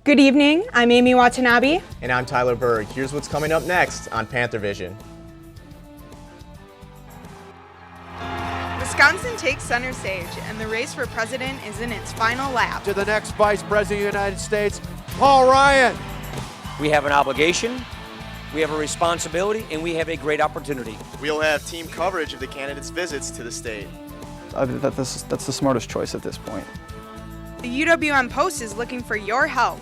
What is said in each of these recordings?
Good evening, I'm Amy Watanabe. And I'm Tyler Berg. Here's what's coming up next on Panthervision. Wisconsin takes center stage, and the race for president is in its final lap. To the next Vice President of the United States, Paul Ryan. We have an obligation, we have a responsibility, and we have a great opportunity. We'll have team coverage of the candidates' visits to the state. That's the smartest choice at this point. The UWM Post is looking for your help.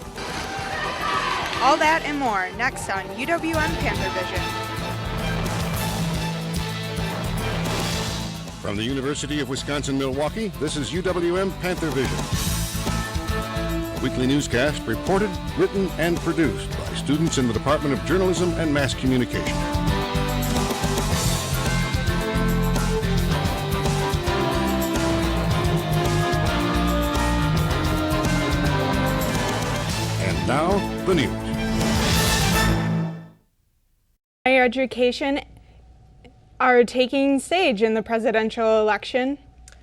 All that and more next on UWM Panthervision. From the University of Wisconsin-Milwaukee, this is UWM Panthervision. A weekly newscast reported, written, and produced by students in the Department of Journalism and Mass Communication. And now, the news. Higher education are taking stage in the presidential election.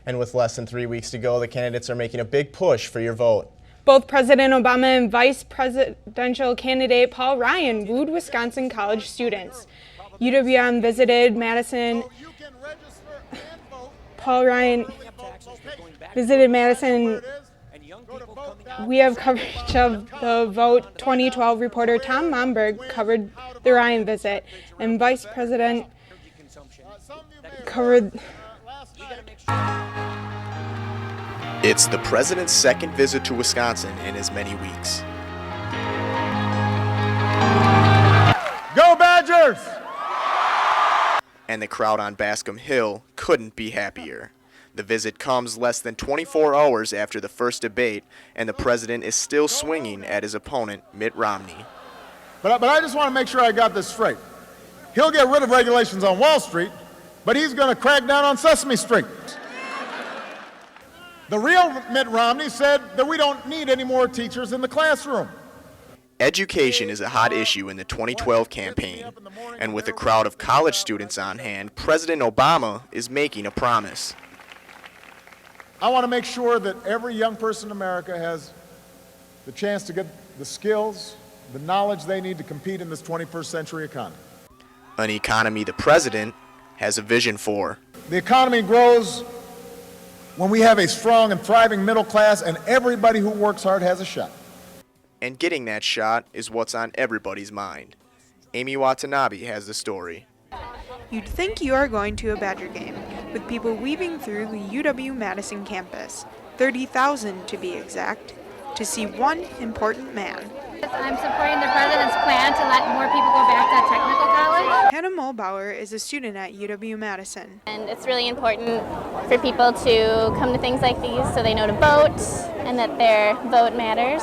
And with less than 3 weeks to go, the candidates are making a big push for your vote. Both President Obama and Vice Presidential candidate Paul Ryan wooed Wisconsin college students. UWM visited Madison. Paul Ryan visited Madison. We have coverage of the Vote 2012 reporter Tom Momberg covered the Ryan visit, and Vice President covered. It's the president's second visit to Wisconsin in as many weeks. Go Badgers! And the crowd on Bascom Hill couldn't be happier. The visit comes less than 24 hours after the first debate, and the president is still swinging at his opponent, Mitt Romney. But I just want to make sure I got this straight. He'll get rid of regulations on Wall Street, but he's going to crack down on Sesame Street. The real Mitt Romney said that we don't need any more teachers in the classroom. Education is a hot issue in the 2012 campaign, and with a crowd of college students on hand, President Obama is making a promise. I want to make sure that every young person in America has the chance to get the skills, the knowledge they need to compete in this 21st century economy. An economy the president has a vision for. The economy grows when we have a strong and thriving middle class, and everybody who works hard has a shot. And getting that shot is what's on everybody's mind. Amy Watanabe has the story. You'd think you are going to a Badger game, with people weaving through the UW-Madison campus, 30,000 to be exact, to see one important man. I'm supporting the president's plan to let more people go back to technical college. Hannah Mulbauer is a student at UW-Madison. And it's really important for people to come to things like these so they know to vote and that their vote matters.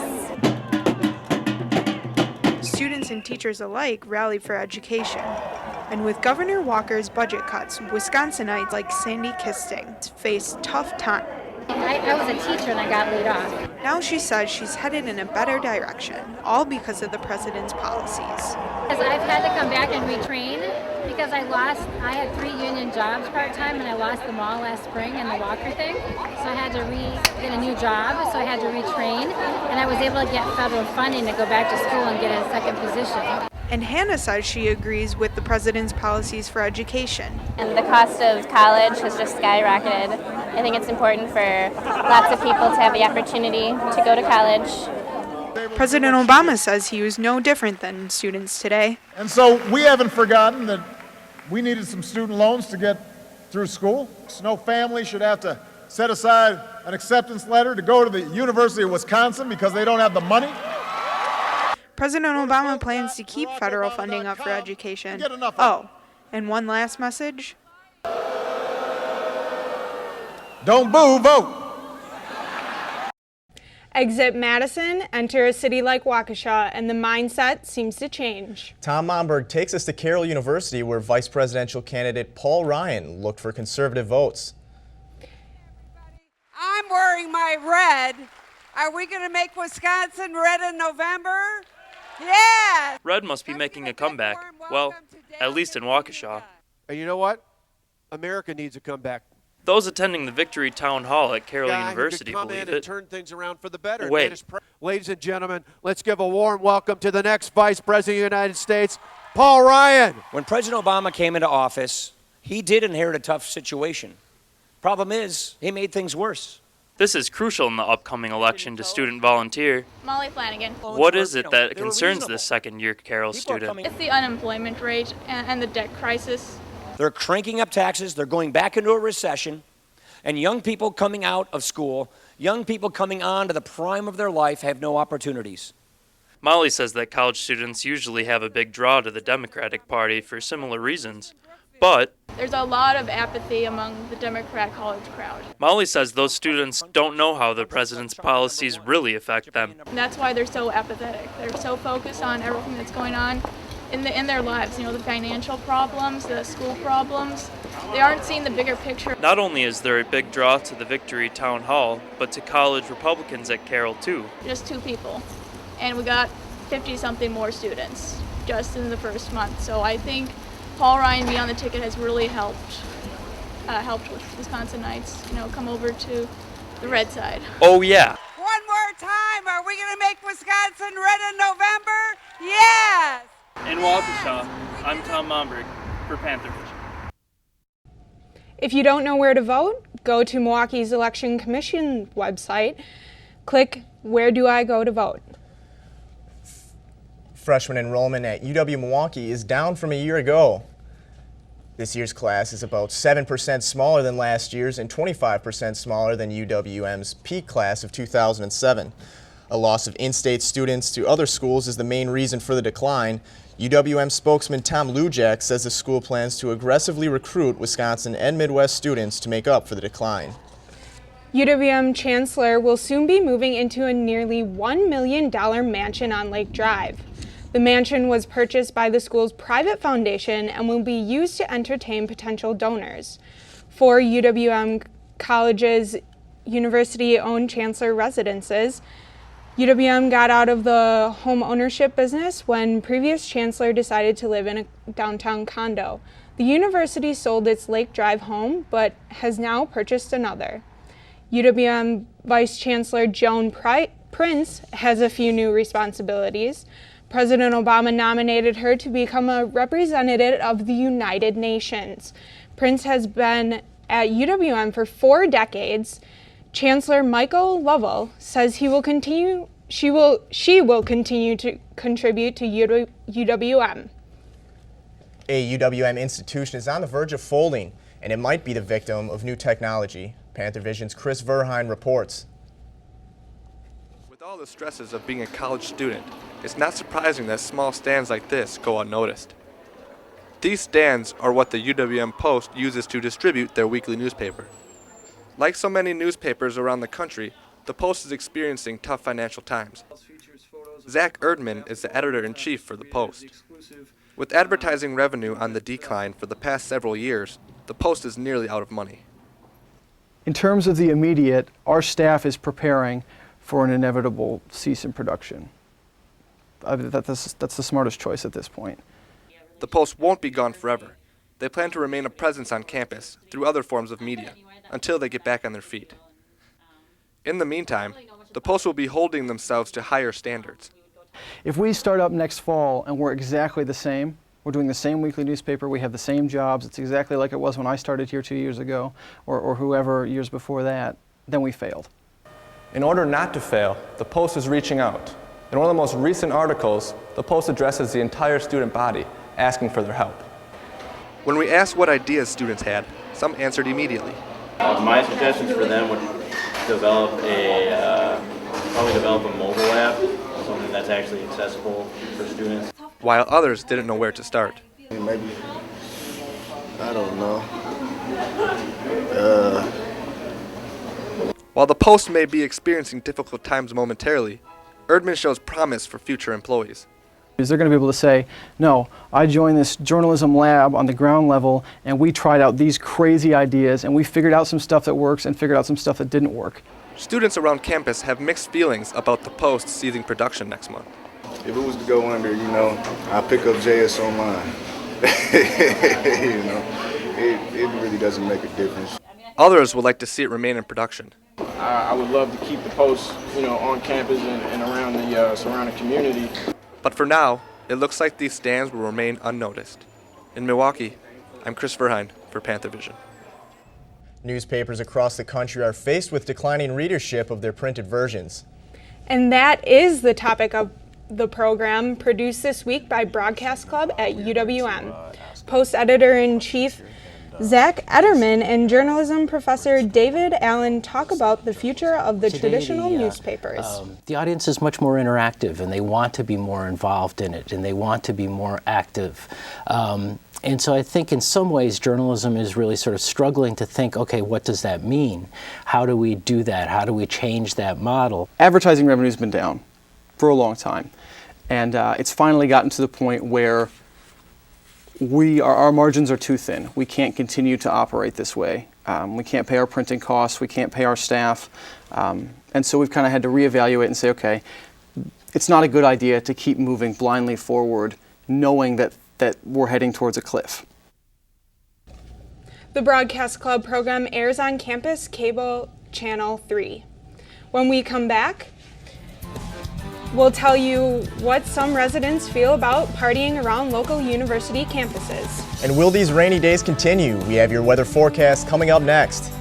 Students and teachers alike rally for education. And with Governor Walker's budget cuts, Wisconsinites like Sandy Kisting face tough times. I was a teacher and I got laid off. Now she says she's headed in a better direction, all because of the president's policies. Because I've had to come back and retrain because I had 3 union jobs part-time and I lost them all last spring in the Walker thing. So I had to get a new job, so I had to retrain, and I was able to get federal funding to go back to school and get a second position. And Hannah says she agrees with the president's policies for education. And the cost of college has just skyrocketed. I think it's important for lots of people to have the opportunity to go to college. President Obama says he was no different than students today. And so we haven't forgotten that we needed some student loans to get through school. No family should have to set aside an acceptance letter to go to the University of Wisconsin because they don't have the money. President Obama plans to keep federal funding up for education. Oh, and one last message. Don't boo, vote. Exit Madison, enter a city like Waukesha, and the mindset seems to change. Tom Momberg takes us to Carroll University, where vice presidential candidate Paul Ryan looked for conservative votes. I'm wearing my red. Are we going to make Wisconsin red in November? Yeah! Red must be making a comeback. Well, at least in Waukesha. And you know what? America needs a comeback. Those attending the Victory Town Hall at Carroll University believe it. Turn things around for the better. Wait. Ladies and gentlemen, let's give a warm welcome to the next Vice President of the United States, Paul Ryan. When President Obama came into office, he did inherit a tough situation. Problem is, he made things worse. This is crucial in the upcoming election to student volunteer. Molly Flanagan. What is it that concerns this second-year Carroll student? It's the unemployment rate and the debt crisis. They're cranking up taxes, they're going back into a recession, and young people coming out of school, young people coming on to the prime of their life have no opportunities. Molly says that college students usually have a big draw to the Democratic Party for similar reasons, but There's a lot of apathy among the Democrat college crowd. Molly says those students don't know how the president's policies really affect them. And that's why they're so apathetic. They're so focused on everything that's going on in their lives, the financial problems, the school problems. They aren't seeing the bigger picture. Not only is there a big draw to the Victory Town Hall, but to college Republicans at Carroll too. Just 2 people, and we got 50-something more students just in the first month. So I think Paul Ryan being on the ticket has really helped with Wisconsinites, come over to the red side. Oh yeah. One more time, are we going to make Wisconsin red in November? Yes! In Waukesha, I'm Tom Momberg for Panthervision. If you don't know where to vote, go to Milwaukee's Election Commission website. Click Where Do I Go to Vote? Freshman enrollment at UW Milwaukee is down from a year ago. This year's class is about 7% smaller than last year's and 25% smaller than UWM's peak class of 2007. A loss of in-state students to other schools is the main reason for the decline. UWM spokesman Tom Lujak says the school plans to aggressively recruit Wisconsin and Midwest students to make up for the decline. UWM Chancellor will soon be moving into a nearly $1 million mansion on Lake Drive. The mansion was purchased by the school's private foundation and will be used to entertain potential donors. 4 UWM colleges' university-owned Chancellor residences. UWM got out of the home ownership business when previous chancellor decided to live in a downtown condo. The university sold its Lake Drive home, but has now purchased another. UWM Vice Chancellor Joan Prince has a few new responsibilities. President Obama nominated her to become a representative of the United Nations. Prince has been at UWM for 4 decades. Chancellor Michael Lovell says she will continue to contribute to UWM. A UWM institution is on the verge of folding, and it might be the victim of new technology. Panthervision's Chris Verheyen reports. With all the stresses of being a college student, it's not surprising that small stands like this go unnoticed. These stands are what the UWM Post uses to distribute their weekly newspaper. Like so many newspapers around the country, the Post is experiencing tough financial times. Zach Erdman is the editor-in-chief for the Post. With advertising revenue on the decline for the past several years, the Post is nearly out of money. In terms of the immediate, our staff is preparing for an inevitable cease in production. That's the smartest choice at this point. The Post won't be gone forever. They plan to remain a presence on campus through other forms of media until they get back on their feet. In the meantime, the Post will be holding themselves to higher standards. If we start up next fall and we're exactly the same, we're doing the same weekly newspaper, we have the same jobs, it's exactly like it was when I started here 2 years ago, or whoever years before that, then we failed. In order not to fail, the Post is reaching out. In one of the most recent articles, the Post addresses the entire student body, asking for their help. When we asked what ideas students had, some answered immediately. My suggestions for them would probably develop a mobile app, something that's actually accessible for students. While others didn't know where to start. Maybe, I don't know. While the Post may be experiencing difficult times momentarily, Erdman shows promise for future employees. They're going to be able to say, no, I joined this journalism lab on the ground level and we tried out these crazy ideas and we figured out some stuff that works and figured out some stuff that didn't work. Students around campus have mixed feelings about the Post ceasing production next month. If it was to go under, I'll pick up JS Online. It really doesn't make a difference. Others would like to see it remain in production. I would love to keep the Post, on campus and around the surrounding community. But for now, it looks like these stands will remain unnoticed. In Milwaukee, I'm Chris Verheyen for Panthervision. Newspapers across the country are faced with declining readership of their printed versions. And that is the topic of the program produced this week by Broadcast Club at UWM. Post Editor-in-Chief Zach Ederman and journalism professor David Allen talk about the future of the traditional newspapers. The audience is much more interactive, and they want to be more involved in it, and they want to be more active. And so I think in some ways journalism is really sort of struggling to think, okay, what does that mean? How do we do that? How do we change that model? Advertising revenue's been down for a long time, and it's finally gotten to the point where our margins are too thin. We can't continue to operate this way. We can't pay our printing costs, we can't pay our staff, and so we've kind of had to reevaluate and say, okay, it's not a good idea to keep moving blindly forward knowing that we're heading towards a cliff. The Broadcast Club program airs on campus cable channel 3. When we come back, we'll tell you what some residents feel about partying around local university campuses. And will these rainy days continue? We have your weather forecast coming up next.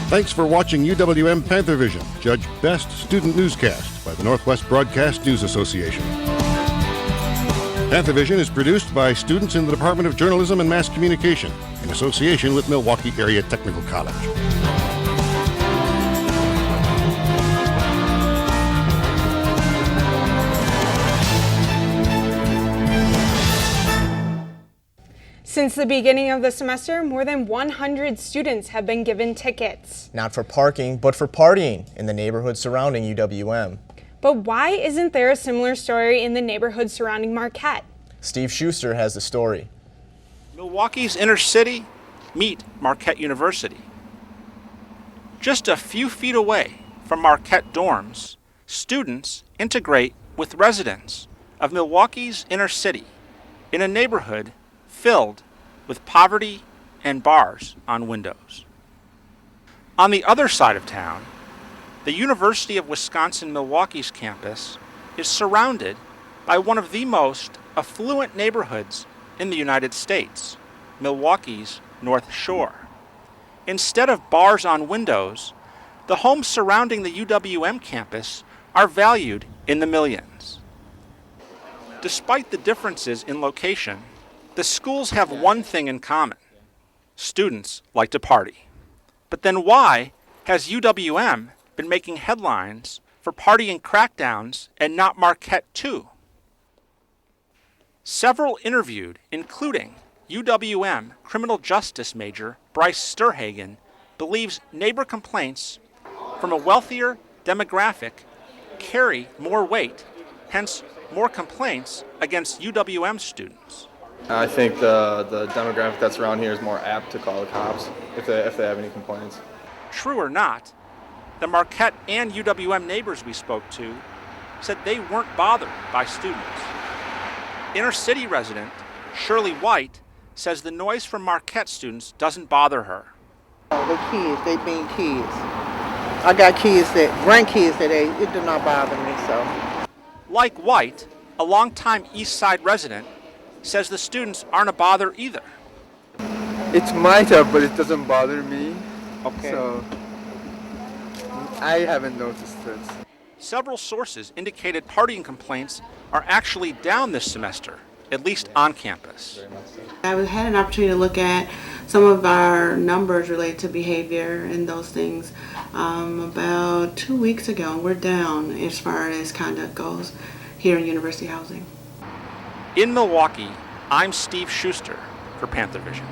Thanks for watching UWM Panthervision, Judge Best Student Newscast by the Northwest Broadcast News Association. Panthervision is produced by students in the Department of Journalism and Mass Communication in association with Milwaukee Area Technical College. Since the beginning of the semester, more than 100 students have been given tickets. Not for parking, but for partying in the neighborhood surrounding UWM. But why isn't there a similar story in the neighborhood surrounding Marquette? Steve Schuster has the story. Milwaukee's inner city, meet Marquette University. Just a few feet away from Marquette dorms, students integrate with residents of Milwaukee's inner city in a neighborhood filled with poverty and bars on windows. On the other side of town, the University of Wisconsin-Milwaukee's campus is surrounded by one of the most affluent neighborhoods in the United States, Milwaukee's North Shore. Instead of bars on windows, the homes surrounding the UWM campus are valued in the millions. Despite the differences in location, the schools have one thing in common. Students like to party. But then why has UWM been making headlines for partying crackdowns and not Marquette too? Several interviewed, including UWM criminal justice major Bryce Sturhagen, believes neighbor complaints from a wealthier demographic carry more weight, hence more complaints against UWM students. I think the demographic that's around here is more apt to call the cops if they have any complaints. True or not, the Marquette and UWM neighbors we spoke to said they weren't bothered by students. Inner city resident Shirley White says the noise from Marquette students doesn't bother her. The kids, they being kids. I got grandkids that it do not bother me, so. Like White, a longtime East Side resident, says the students aren't a bother either. It's my job, but it doesn't bother me. Okay. So I haven't noticed this. Several sources indicated partying complaints are actually down this semester, at least on campus. I had an opportunity to look at some of our numbers related to behavior and those things about 2 weeks ago. We're down as far as conduct goes here in University Housing. In Milwaukee, I'm Steve Schuster for Panthervision.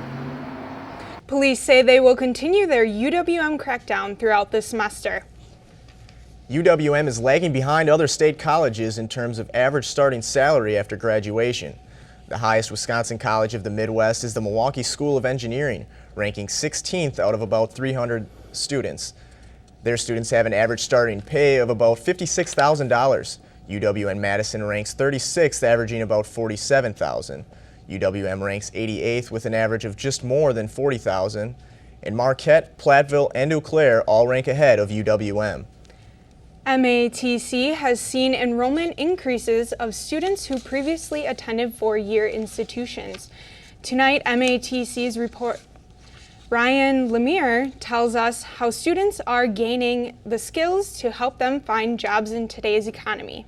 Police say they will continue their UWM crackdown throughout the semester. UWM is lagging behind other state colleges in terms of average starting salary after graduation. The highest Wisconsin college of the Midwest is the Milwaukee School of Engineering, ranking 16th out of about 300 students. Their students have an average starting pay of about $56,000. UWM-Madison ranks 36th, averaging about $47,000. UWM ranks 88th with an average of just more than $40,000. And Marquette, Platteville, and Eau Claire all rank ahead of UWM. MATC has seen enrollment increases of students who previously attended four-year institutions. Tonight, MATC's report Ryan Lemire tells us how students are gaining the skills to help them find jobs in today's economy.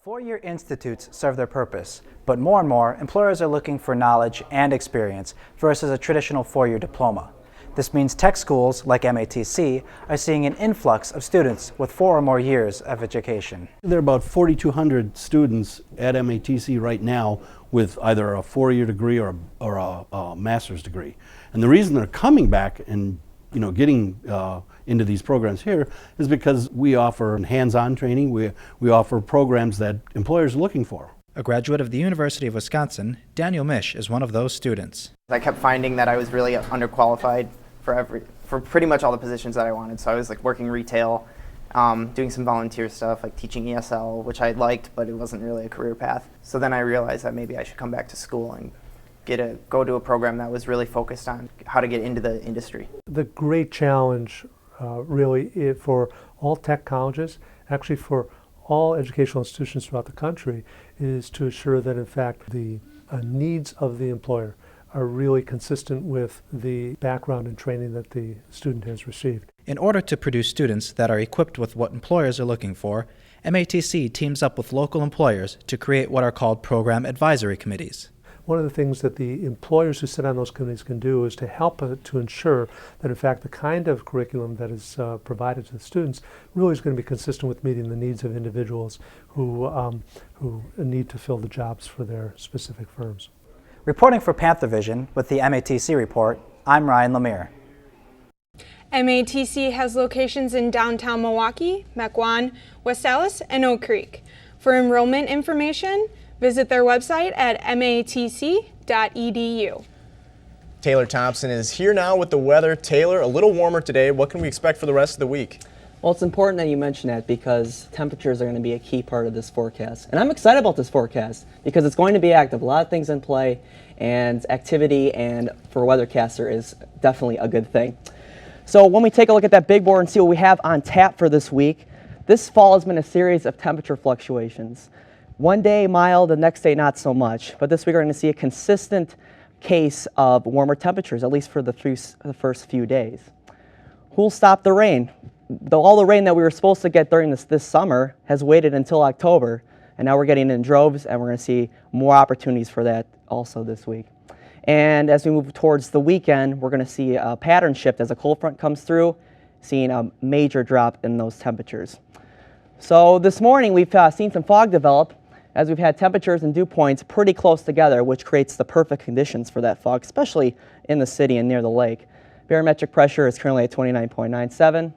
Four-year institutes serve their purpose, but more and more, employers are looking for knowledge and experience versus a traditional four-year diploma. This means tech schools, like MATC, are seeing an influx of students with 4 or more years of education. There are about 4,200 students at MATC right now with either a four-year degree or a master's degree. And the reason they're coming back and getting into these programs here is because we offer hands-on training. We offer programs that employers are looking for. A graduate of the University of Wisconsin, Daniel Misch is one of those students. I kept finding that I was really underqualified for pretty much all the positions that I wanted. So I was like working retail, doing some volunteer stuff like teaching ESL, which I liked, but it wasn't really a career path. So then I realized that maybe I should come back to school and go to a program that was really focused on how to get into the industry. The great challenge really for all tech colleges, actually for all educational institutions throughout the country, is to assure that in fact the needs of the employer are really consistent with the background and training that the student has received. In order to produce students that are equipped with what employers are looking for, MATC teams up with local employers to create what are called program advisory committees. One of the things that the employers who sit on those committees can do is to help to ensure that in fact the kind of curriculum that is provided to the students really is going to be consistent with meeting the needs of individuals who need to fill the jobs for their specific firms. Reporting for Panthervision with the MATC Report, I'm Ryan Lemire. MATC has locations in downtown Milwaukee, Mequon, West Allis, and Oak Creek. For enrollment information, visit their website at matc.edu. Taylor Thompson is here now with the weather. Taylor, a little warmer today. What can we expect for the rest of the week? Well, it's important that you mention that because temperatures are going to be a key part of this forecast. And I'm excited about this forecast because it's going to be active. A lot of things in play, and activity and for a weathercaster is definitely a good thing. So when we take a look at that big board and see what we have on tap for this week, this fall has been a series of temperature fluctuations. One day mild, the next day not so much. But this week we're going to see a consistent case of warmer temperatures, at least for the first few days. Who'll stop the rain? All the rain that we were supposed to get during this summer has waited until October, and now we're getting in droves, and we're going to see more opportunities for that also this week. And as we move towards the weekend, we're going to see a pattern shift as a cold front comes through, seeing a major drop in those temperatures. So this morning we've seen some fog develop as we've had temperatures and dew points pretty close together, which creates the perfect conditions for that fog, especially in the city and near the lake. Barometric pressure is currently at 29.97.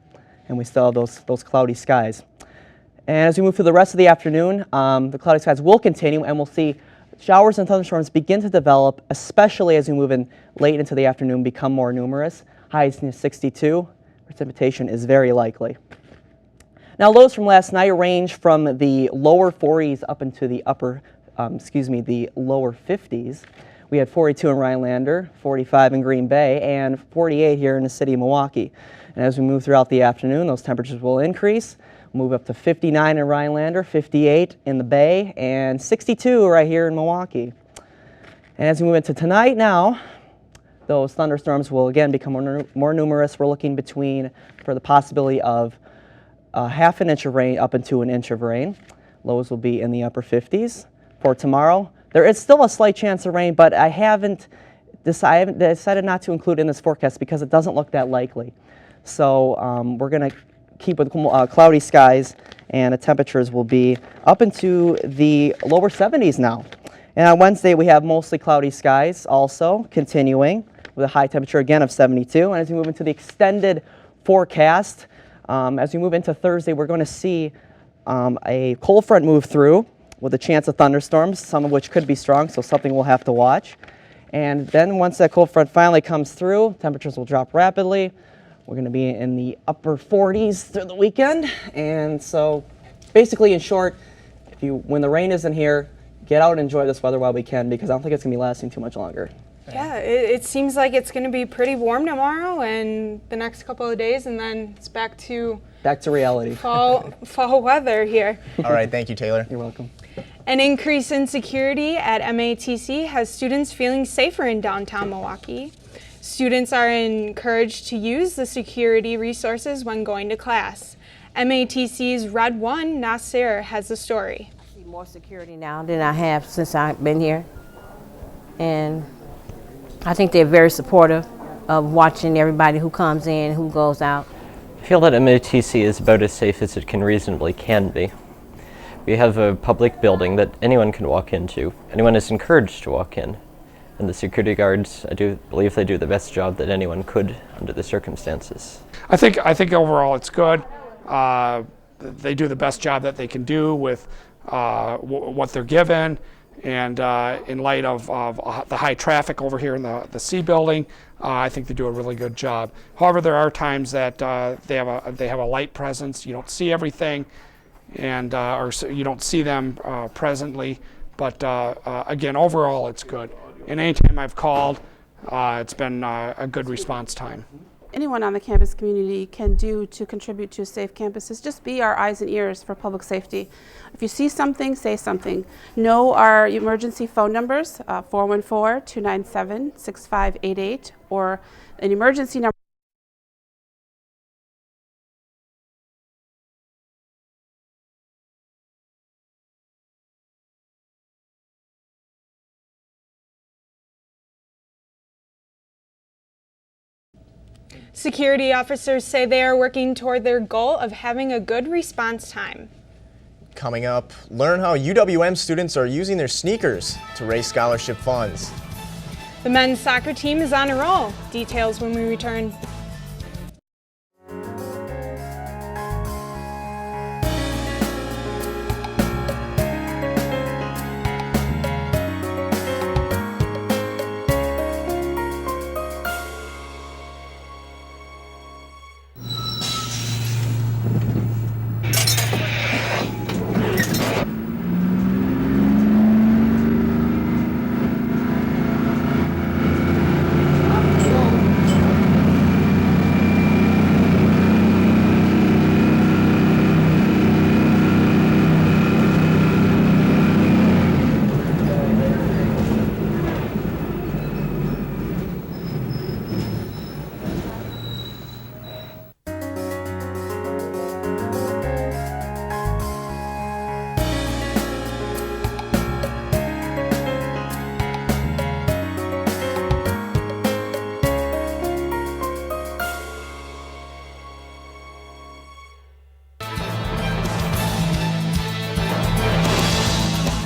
And we still have those cloudy skies. And as we move through the rest of the afternoon, the cloudy skies will continue, and we'll see showers and thunderstorms begin to develop, especially as we move in late into the afternoon, become more numerous. Highs near 62. Precipitation is very likely. Now, lows from last night range from the lower 40s up into the the lower 50s. We had 42 in Rhinelander, 45 in Green Bay, and 48 here in the city of Milwaukee. And as we move throughout the afternoon, those temperatures will increase. Move up to 59 in Rhinelander, 58 in the Bay, and 62 right here in Milwaukee. And as we move into tonight now, those thunderstorms will again become more numerous. We're looking for the possibility of half an inch of rain up into an inch of rain. Lows will be in the upper 50s. For tomorrow, there is still a slight chance of rain, but I haven't decided not to include it in this forecast because it doesn't look that likely. So we're going to keep with cloudy skies, and the temperatures will be up into the lower 70s now. And on Wednesday, we have mostly cloudy skies also continuing with a high temperature again of 72. And as we move into the extended forecast, as we move into Thursday, we're going to see a cold front move through with a chance of thunderstorms, some of which could be strong, so something we'll have to watch. And then once that cold front finally comes through, temperatures will drop rapidly. We're going to be in the upper 40s through the weekend. And so basically, in short, when the rain isn't here, get out and enjoy this weather while we can, because I don't think it's going to be lasting too much longer. Yeah, it seems like it's going to be pretty warm tomorrow and the next couple of days, and then it's back to reality. Fall weather here. All right, thank you, Taylor. You're welcome. An increase in security at MATC has students feeling safer in downtown Milwaukee. Students are encouraged to use the security resources when going to class. MATC's Red One Nasser has the story. I see more security now than I have since I've been here, and I think they're very supportive of watching everybody who comes in, who goes out. I feel that MATC is about as safe as it reasonably can be. We have a public building that anyone can walk into. Anyone is encouraged to walk in. And the security guards, I do believe they do the best job that anyone could under the circumstances. I think overall it's good. They do the best job that they can do with what they're given. And in light of the high traffic over here in the C building, I think they do a really good job. However, there are times that they have a light presence. You don't see everything, and or you don't see them presently. But again, overall, it's good. And anytime I've called, it's been a good response time. Anyone on the campus community can do to contribute to a safe campus is just be our eyes and ears for public safety. If you see something, say something. Know our emergency phone numbers, 414-297-6588, or an emergency number. Security officers say they are working toward their goal of having a good response time. Coming up, learn how UWM students are using their sneakers to raise scholarship funds. The men's soccer team is on a roll. Details when we return.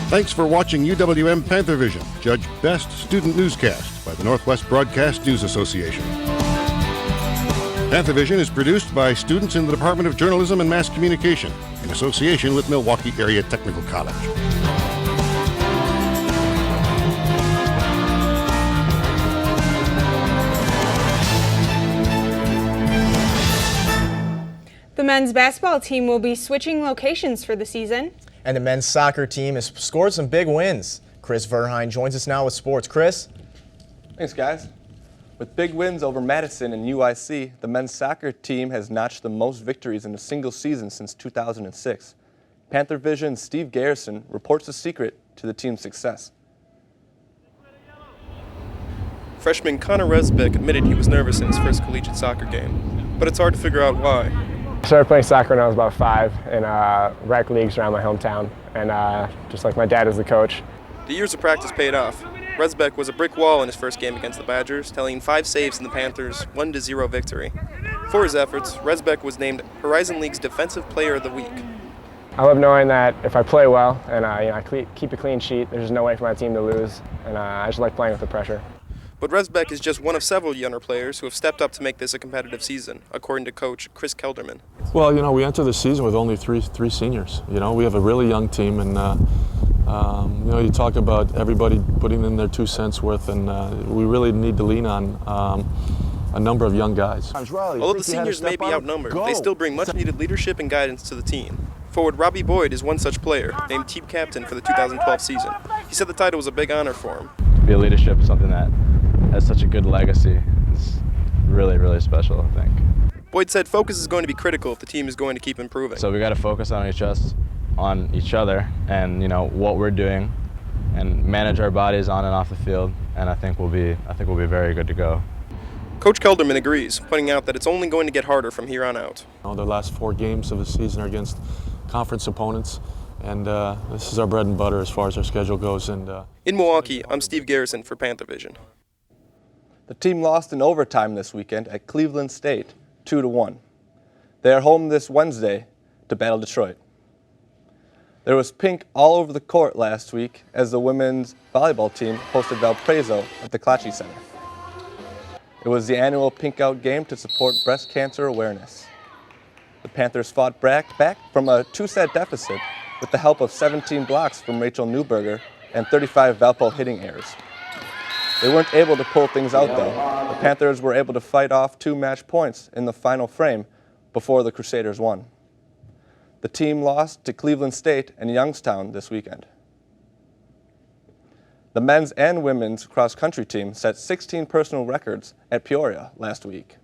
Thanks for watching UWM Panthervision, judged Best Student Newscast by the Northwest Broadcast News Association. Panthervision is produced by students in the Department of Journalism and Mass Communication in association with Milwaukee Area Technical College. The men's basketball team will be switching locations for the season. And the men's soccer team has scored some big wins. Chris Verheyen joins us now with sports. Chris? Thanks, guys. With big wins over Madison and UIC, the men's soccer team has notched the most victories in a single season since 2006. Panthervision's Steve Garrison reports the secret to the team's success. Freshman Connor Resbeck admitted he was nervous in his first collegiate soccer game, but it's hard to figure out why. I started playing soccer when I was about 5 in rec leagues around my hometown, and just like my dad is the coach. The years of practice paid off. Resbeck was a brick wall in his first game against the Badgers, tallying 5 saves in the Panthers' 1-0 victory. For his efforts, Resbeck was named Horizon League's Defensive Player of the Week. I love knowing that if I play well and I keep a clean sheet, there's no way for my team to lose, and I just like playing with the pressure. But Resbeck is just one of several younger players who have stepped up to make this a competitive season, according to coach Chris Kelderman. Well, we enter the season with only three seniors. We have a really young team, and you talk about everybody putting in their 2 cents worth, and we really need to lean on a number of young guys. Although the seniors may be outnumbered, they still bring much-needed leadership and guidance to the team. Forward Robbie Boyd is one such player, named team captain for the 2012 season. He said the title was a big honor for him. To be a leadership is something that has such a good legacy. It's really, really special, I think. Boyd said focus is going to be critical if the team is going to keep improving. So we got to focus on each other and what we're doing, and manage our bodies on and off the field, and I think we'll be very good to go. Coach Kelderman agrees, pointing out that it's only going to get harder from here on out. The last 4 games of the season are against conference opponents, and this is our bread and butter as far as our schedule goes. And in Milwaukee, I'm Steve Garrison for Panthervision. The team lost in overtime this weekend at Cleveland State, 2-1. They are home this Wednesday to battle Detroit. There was pink all over the court last week as the women's volleyball team hosted Valparaiso at the Clacci Center. It was the annual Pink Out game to support breast cancer awareness. The Panthers fought back from a 2-set deficit with the help of 17 blocks from Rachel Newberger and 35 Valpo hitting errors. They weren't able to pull things out, though. The Panthers were able to fight off 2 match points in the final frame before the Crusaders won. The team lost to Cleveland State and Youngstown this weekend. The men's and women's cross-country team set 16 personal records at Peoria last week.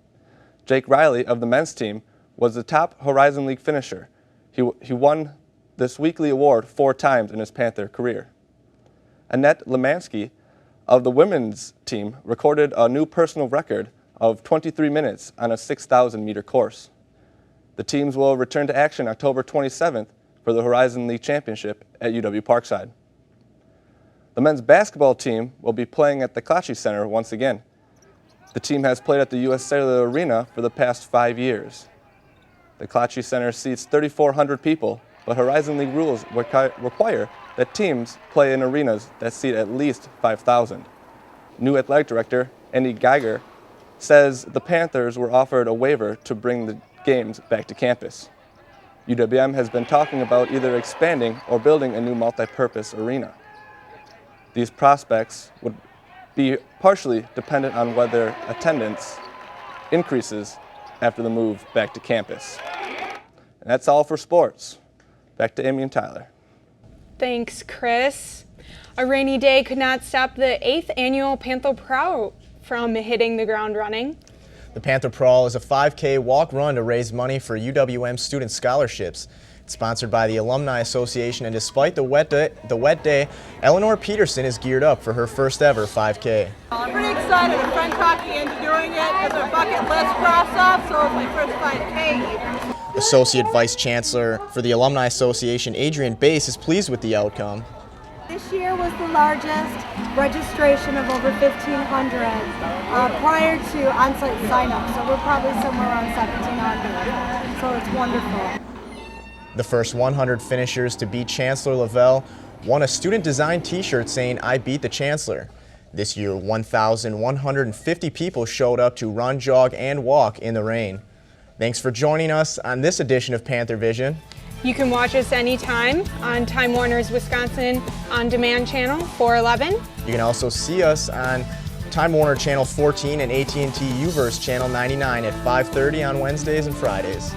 Jake Riley of the men's team was the top Horizon League finisher. He won this weekly award 4 times in his Panther career. Annette Lemansky of the women's team recorded a new personal record of 23 minutes on a 6,000-meter course. The teams will return to action October 27th for the Horizon League Championship at UW Parkside. The men's basketball team will be playing at the Clacci Center once again. The team has played at the U.S. Cellular Arena for the past 5 years. The Clacci Center seats 3,400 people, but Horizon League rules require that teams play in arenas that seat at least 5,000. New athletic director Andy Geiger says the Panthers were offered a waiver to bring the games back to campus. UWM has been talking about either expanding or building a new multi-purpose arena. These prospects would be partially dependent on whether attendance increases after the move back to campus. And that's all for sports. Back to Amy and Tyler. Thanks, Chris. A rainy day could not stop the 8th annual Panther Prowl from hitting the ground running. The Panther Prowl is a 5K walk run to raise money for UWM student scholarships. It's sponsored by the Alumni Association, and despite the wet day, Eleanor Peterson is geared up for her first ever 5K. I'm pretty excited. A friend talked me into doing it as a bucket list cross-off, so it's my first 5K. Associate Vice Chancellor for the Alumni Association, Adrian Bass, is pleased with the outcome. This year was the largest registration of over 1,500 prior to on-site sign-up, so we're probably somewhere around 1,700, so it's wonderful. The first 100 finishers to beat Chancellor Lavelle won a student-designed t-shirt saying, "I beat the Chancellor." This year, 1,150 people showed up to run, jog, and walk in the rain. Thanks for joining us on this edition of Panthervision. You can watch us anytime on Time Warner's Wisconsin On Demand channel 411. You can also see us on Time Warner Channel 14 and AT&T UVerse Channel 99 at 5:30 on Wednesdays and Fridays.